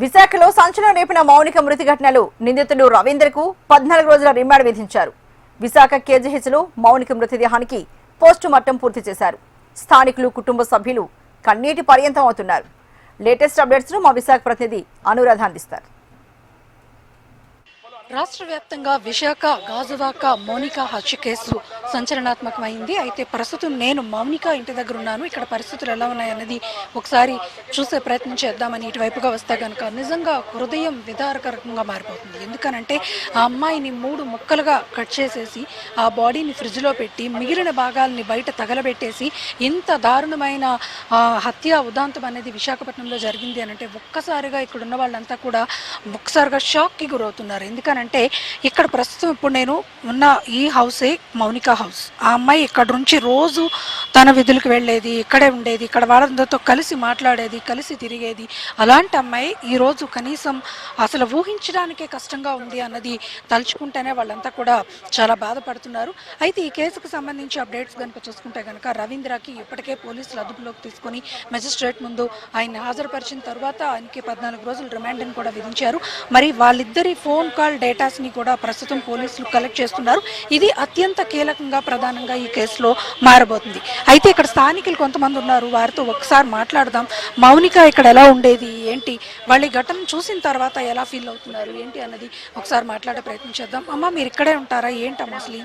విశాఖలో సంచలనం రేపిన మౌనిక మృతి ఘటనలో నిందితుడు రవీంద్రకు 14 రోజుల రిమాండ్ విధించారు. విశాఖ కేజీహెచ్లో మౌనిక మృతదేహానికి పోస్టుమార్టం పూర్తి చేశారు. స్థానికులు, కుటుంబ సభ్యులు కన్నీటి పర్యంతం అవుతున్నారు. లేటెస్ట్ అప్డేట్స్ ను మా విశాఖ ప్రతినిధి అనురాధ అందిస్తారు. రాష్ట్ర వ్యాప్తంగా విశాఖ గాజువాక మౌనిక హత్య కేసు సంచలనాత్మకమైంది. అయితే ప్రస్తుతం నేను మౌనిక ఇంటి దగ్గర ఉన్నాను. ఇక్కడ పరిస్థితులు ఎలా ఉన్నాయన్నది ఒకసారి చూసే ప్రయత్నం చేద్దామని ఇటువైపుగా వస్తే కనుక నిజంగా హృదయం విదారకరంగా మారిపోతుంది. ఎందుకనంటే ఆ అమ్మాయిని 3 ముక్కలుగా కట్ చేసేసి ఆ బాడీని ఫ్రిడ్జ్లో పెట్టి మిగిలిన భాగాల్ని బయట తగలబెట్టేసి ఇంత దారుణమైన హత్య ఉదాంతం అనేది విశాఖపట్నంలో జరిగింది అనంటే ఒక్కసారిగా ఇక్కడ ఉన్న వాళ్ళంతా కూడా ఒక్కసారిగా షాక్కి గురవుతున్నారు. ఎందుకనంటే ఇక్కడ ప్రస్తుతం ఇప్పుడు నేను ఉన్న ఈ హౌసే మౌనిక హౌస్. ఆ అమ్మాయి ఇక్కడ నుంచి రోజు తన విధులకు వెళ్ళేది, ఇక్కడే ఉండేది, ఇక్కడ వాళ్ళందరితో కలిసి మాట్లాడేది, కలిసి తిరిగేది. అలాంటి అమ్మాయి ఈరోజు కనీసం అసలు ఊహించడానికే కష్టంగా ఉంది అన్నది తలుచుకుంటేనే వాళ్ళంతా కూడా చాలా బాధపడుతున్నారు. అయితే ఈ కేసుకు సంబంధించి అప్డేట్స్ కనుక చూసుకుంటే కనుక రవీంద్రకి ఇప్పటికే పోలీసులు అదుపులోకి తీసుకొని మెజిస్ట్రేట్ ముందు ఆయన హాజరుపరిచిన తర్వాత ఆయనకి 14 రోజులు రిమాండ్ని కూడా విధించారు. మరి వాళ్ళిద్దరి ఫోన్ కాల్ డేటాస్ని కూడా ప్రస్తుతం పోలీసులు కలెక్ట్ చేస్తున్నారు. ఇది అత్యంత కీలకంగా ప్రధానంగా ఈ కేసులో మారబోతుంది. అయితే ఇక్కడ స్థానికులు కొంతమంది ఉన్నారు, వారితో ఒకసారి మాట్లాడదాం. మౌనిక ఇక్కడ ఎలా ఉండేది, ఏంటి, వాళ్ళ ఘటన చూసిన తర్వాత ఎలా ఫీల్ అవుతున్నారు, ఏంటి అన్నది ఒకసారి మాట్లాడే ప్రయత్నం చేద్దాం. అమ్మ, మీరు ఇక్కడే ఉంటారా, ఏంటమ్మా అసలు?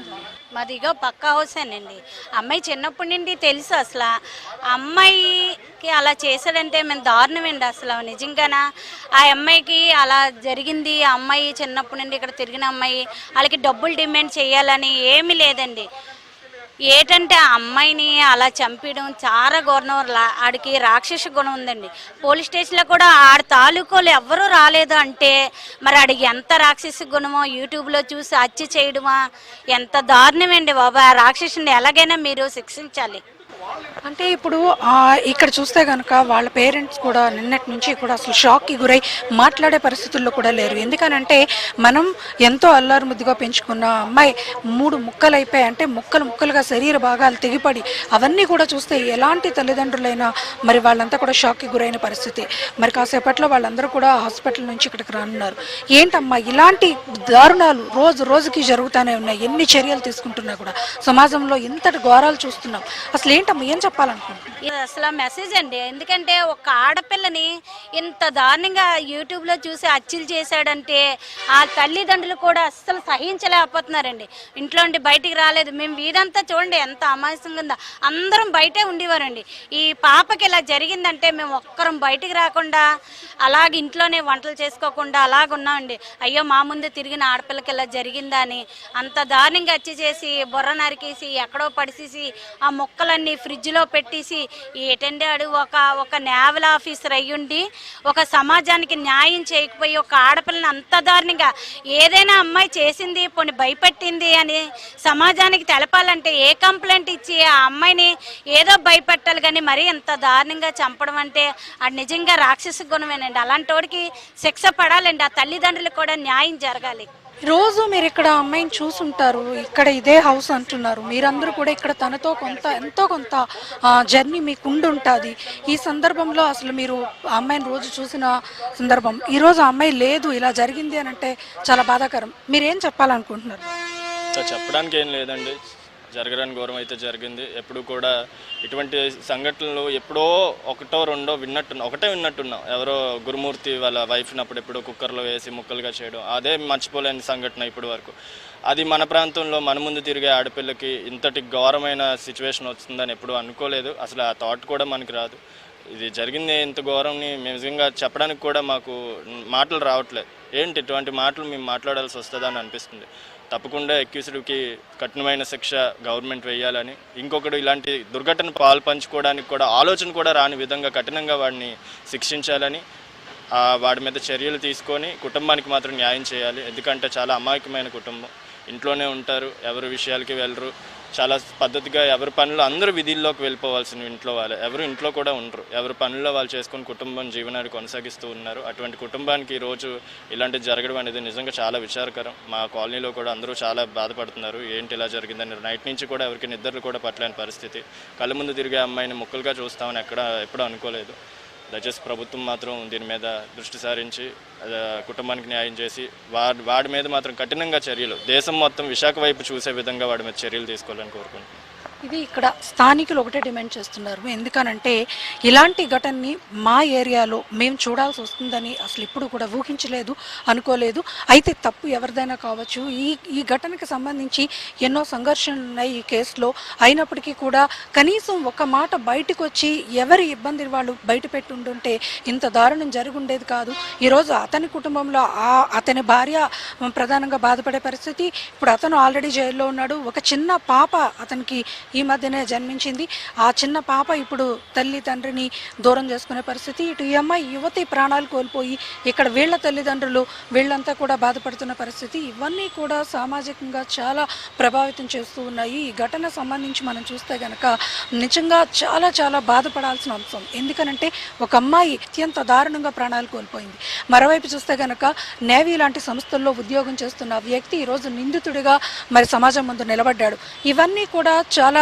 మాదిగా పక్క హౌసేనండి. అమ్మాయి చిన్నప్పటి నుండి తెలుసు. అసలు అమ్మాయికి అలా చేశాడంటే మేము దారుణమండి. అసలు నిజంగానా ఆ అమ్మాయికి అలా జరిగింది. ఆ అమ్మాయి చిన్నప్పటి నుండి ఇక్కడ తిరిగిన అమ్మాయి, వాళ్ళకి డబ్బులు డిమాండ్ చేయాలని ఏమీ లేదండి. ఏంటంటే ఆ అమ్మాయిని అలా చంపడం చాలా ఘోరం. ఆడికి రాక్షస గుణం ఉందండి. పోలీస్ స్టేషన్లో కూడా ఆడి తాలూకోలు ఎవ్వరూ రాలేదు అంటే మరి ఆడికి ఎంత రాక్షస గుణమో యూట్యూబ్లో చూసి హత్య చేయడమా, ఎంత దారుణమండి బాబా. ఆ రాక్షసుని ఎలాగైనా మీరు శిక్షించాలి. అంటే ఇప్పుడు ఇక్కడ చూస్తే కనుక వాళ్ళ పేరెంట్స్ కూడా నిన్నటి నుంచి కూడా అసలు షాక్కి గురై మాట్లాడే పరిస్థితుల్లో కూడా లేరు. ఎందుకనంటే మనం ఎంతో అల్లారు ముద్దుగా పెంచుకున్న అమ్మాయి 3 ముక్కలు అయిపోయి, అంటే ముక్కలుగా శరీర భాగాలు తెగిపడి అవన్నీ కూడా చూస్తే ఎలాంటి తల్లిదండ్రులైనా మరి వాళ్ళంతా కూడా షాక్కి గురైన పరిస్థితి. మరి కాసేపట్లో వాళ్ళందరూ కూడా హాస్పిటల్ నుంచి ఇక్కడికి రానున్నారు. ఏంటమ్మా ఇలాంటి దారుణాలు రోజు రోజుకి జరుగుతూనే ఉన్నాయి. ఎన్ని చర్యలు తీసుకుంటున్నా కూడా సమాజంలో ఇంతటి ఘోరాలు చూస్తున్నాం. అసలు ఏంటమ్మా, ఏం చెప్పాలనుకుంటున్నాను? అసలు మెసేజ్ అండి. ఎందుకంటే ఒక ఆడపిల్లని ఇంత దారుణంగా యూట్యూబ్లో చూసి హత్యలు చేశాడంటే ఆ తల్లిదండ్రులు కూడా అస్సలు సహించలేకపోతున్నారండి. ఇంట్లో నుండి బయటికి రాలేదు. మేము వీధంతా చూడండి ఎంత అమాయసంగా ఉందో. అందరం బయటే ఉండేవారండి. ఈ పాపకి ఇలా జరిగిందంటే మేము ఒక్కరం బయటికి రాకుండా అలాగే ఇంట్లోనే వంటలు చేసుకోకుండా అలాగున్నామండి. అయ్యో మా ముందు తిరిగిన ఆడపిల్లకి ఇలా జరిగిందా అని అంత దారుణంగా హత్య చేసి బుర్ర నరికేసి ఎక్కడో పడిసేసి ఆ మొక్కలన్నీ ఫ్రిడ్జ్లో పెట్టేసి ఏంటంటే ఆడు ఒక నేవల్ ఆఫీసర్ అయ్యుండి ఒక సమాజానికి న్యాయం చేయకపోయి ఒక ఆడపిల్లని అంత దారుణంగా ఏదైనా అమ్మాయి చేసింది పోనీ భయపెట్టింది అని సమాజానికి తెలపాలంటే ఏ కంప్లైంట్ ఇచ్చి ఆ అమ్మాయిని ఏదో భయపెట్టాలి. కానీ మరీ ఎంత దారుణంగా చంపడం అంటే అది నిజంగా రాక్షస గుణమేనండి. అలాంటి వాడికి శిక్ష పడాలండి. ఆ తల్లిదండ్రులకు కూడా న్యాయం జరగాలి. రోజు మీరు ఇక్కడ అమ్మాయిని చూసుంటారు, ఇక్కడ ఇదే హౌస్ అంటున్నారు. మీరందరూ కూడా ఇక్కడ తనతో ఎంతో కొంత జర్నీ మీకు ఉండుంటుంది. ఈ సందర్భంలో అసలు మీరు ఆ అమ్మాయిని రోజు చూసిన సందర్భం, ఈరోజు ఆ అమ్మాయి లేదు, ఇలా జరిగింది అని అంటే చాలా బాధాకరం. మీరేం చెప్పాలనుకుంటున్నారు? చెప్పడానికి ఏం లేదండి. జరగడానికి ఘోరం అయితే జరిగింది. ఎప్పుడు కూడా ఇటువంటి సంఘటనలు ఎప్పుడో ఒకటో రెండో ఒకటే విన్నట్టున్నాం. ఎవరో గురుమూర్తి వాళ్ళ వైఫ్ని అప్పుడు ఎప్పుడో కుక్కర్లో వేసి ముక్కలుగా చేయడం, అదే మర్చిపోలేని సంఘటన ఇప్పటి వరకు. అది మన ప్రాంతంలో మన ముందు తిరిగే ఆడపిల్లకి ఇంతటి ఘోరమైన సిచ్యువేషన్ వస్తుందని ఎప్పుడూ అనుకోలేదు. అసలు ఆ థాట్ కూడా మనకి రాదు. ఇది జరిగింది ఇంత ఘోరంని మేము నిజంగా చెప్పడానికి కూడా మాకు మాటలు రావట్లేదు. ఏంటి ఇటువంటి మాటలు మేము మాట్లాడాల్సి వస్తుందని అనిపిస్తుంది. తప్పకుండా అక్యూజ్డ్కి కఠినమైన శిక్ష గవర్నమెంట్ వేయాలని, ఇంకొకడు ఇలాంటి దుర్ఘటన పాల్పంచుకోవడానికి కూడా ఆలోచన కూడా రాని విధంగా కఠినంగా వాడిని శిక్షించాలని, వాడి మీద చర్యలు తీసుకొని కుటుంబానికి మాత్రం న్యాయం చేయాలి. ఎందుకంటే చాలా అమాయకమైన కుటుంబం. ఇంట్లోనే ఉంటారు, ఎవరి విషయాలకి వెళ్ళరు. చాలా పద్ధతిగా ఎవరి పనులు అందరూ విధుల్లోకి వెళ్ళిపోవాల్సిన ఇంట్లో వాళ్ళే, ఎవరు ఇంట్లో కూడా ఉండరు. ఎవరి పనుల్లో వాళ్ళు చేసుకుని కుటుంబం జీవనాన్ని కొనసాగిస్తూ ఉన్నారు. అటువంటి కుటుంబానికి ఈరోజు ఇలాంటిది జరగడం అనేది నిజంగా చాలా విచారకరం. మా కాలనీలో కూడా అందరూ చాలా బాధపడుతున్నారు. ఏంటి ఇలా జరిగిందని. నైట్ నుంచి కూడా ఎవరికి నిద్రలు కూడా పట్టలేని పరిస్థితి. కళ్ళ ముందు తిరిగే అమ్మాయిని ముక్కలుగా చూస్తామని ఎప్పుడూ అనుకోలేదు. దయచేసి ప్రభుత్వం మాత్రం దీని మీద దృష్టి సారించి కుటుంబానికి న్యాయం చేసి వాడి మీద మాత్రం కఠినంగా చర్యలు, దేశం మొత్తం విశాఖ వైపు చూసే విధంగా వాడి మీద చర్యలు తీసుకోవాలని కోరుకుంటున్నాను. ఇది ఇక్కడ స్థానికులు ఒకటే డిమాండ్ చేస్తున్నారు. ఎందుకనంటే ఇలాంటి ఘటనని మా ఏరియాలో మేము చూడాల్సి వస్తుందని అసలు ఇప్పుడు కూడా ఊహించలేదు, అనుకోలేదు. అయితే తప్పు ఎవరిదైనా కావచ్చు. ఈ ఘటనకి సంబంధించి ఎన్నో సంఘర్షణలు ఉన్నాయి ఈ కేసులో. అయినప్పటికీ కూడా కనీసం ఒక మాట బయటకు వచ్చి ఎవరి ఇబ్బంది వాళ్ళు బయట పెట్టుంటుంటే ఇంత దారుణం జరుగుండేది కాదు. ఈరోజు అతని కుటుంబంలో అతని భార్య ప్రధానంగా బాధపడే పరిస్థితి. ఇప్పుడు అతను ఆల్రెడీ జైల్లో ఉన్నాడు. ఒక చిన్న పాప అతనికి ఈ మధ్యనే జన్మించింది. ఆ చిన్న పాప ఇప్పుడు తల్లి తండ్రిని దూరం చేసుకునే పరిస్థితి. ఇటు ఈ అమ్మాయి యువతి ప్రాణాలు కోల్పోయి ఇక్కడ వీళ్ళ తల్లిదండ్రులు వీళ్ళంతా కూడా బాధపడుతున్న పరిస్థితి. ఇవన్నీ కూడా సామాజికంగా చాలా ప్రభావితం చేస్తూ ఉన్నాయి. ఈ ఘటన సంబంధించి మనం చూస్తే కనుక నిజంగా చాలా చాలా బాధపడాల్సిన అంశం. ఎందుకనంటే ఒక అమ్మాయి అత్యంత దారుణంగా ప్రాణాలు కోల్పోయింది. మరోవైపు చూస్తే కనుక నేవీ లాంటి సంస్థల్లో ఉద్యోగం చేస్తున్న వ్యక్తి ఈరోజు నిందితుడిగా మరి సమాజం ముందు నిలబడ్డాడు. ఇవన్నీ కూడా చాలా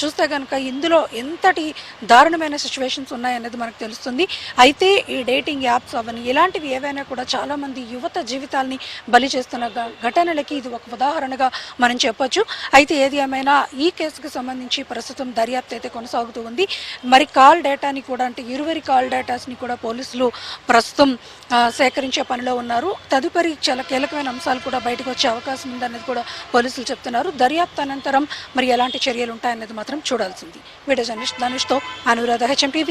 చూస్తే కనుక ఇందులో ఎంతటి దారుణమైన సిచ్యువేషన్స్ ఉన్నాయనేది మనకు తెలుస్తుంది. అయితే ఈ డేటింగ్ యాప్స్ అవన్నీ ఇలాంటివి ఏవైనా కూడా చాలామంది యువత జీవితాల్ని బలి చేస్తున్న ఘటనలకి ఇది ఒక ఉదాహరణగా మనం చెప్పొచ్చు. అయితే ఏది ఏమైనా ఈ కేసుకు సంబంధించి ప్రస్తుతం దర్యాప్తు అయితే కొనసాగుతూ ఉంది. మరి కాల్ డేటాని కూడా అంటే ఇరువురి కాల్ డేటాస్ని కూడా పోలీసులు ప్రస్తుతం సేకరించే పనిలో ఉన్నారు. తదుపరి చాలా కీలకమైన అంశాలు కూడా బయటకు వచ్చే అవకాశం ఉందనేది కూడా పోలీసులు చెప్తున్నారు. దర్యాప్తు అనంతరం మరి ఎలాంటి చర్యలు ఉంటాయనేది మాత్రం చూడాల్సింది. వీడియో జర్నలిస్ట్ ధనుష్తో అనురాధ, HM TV.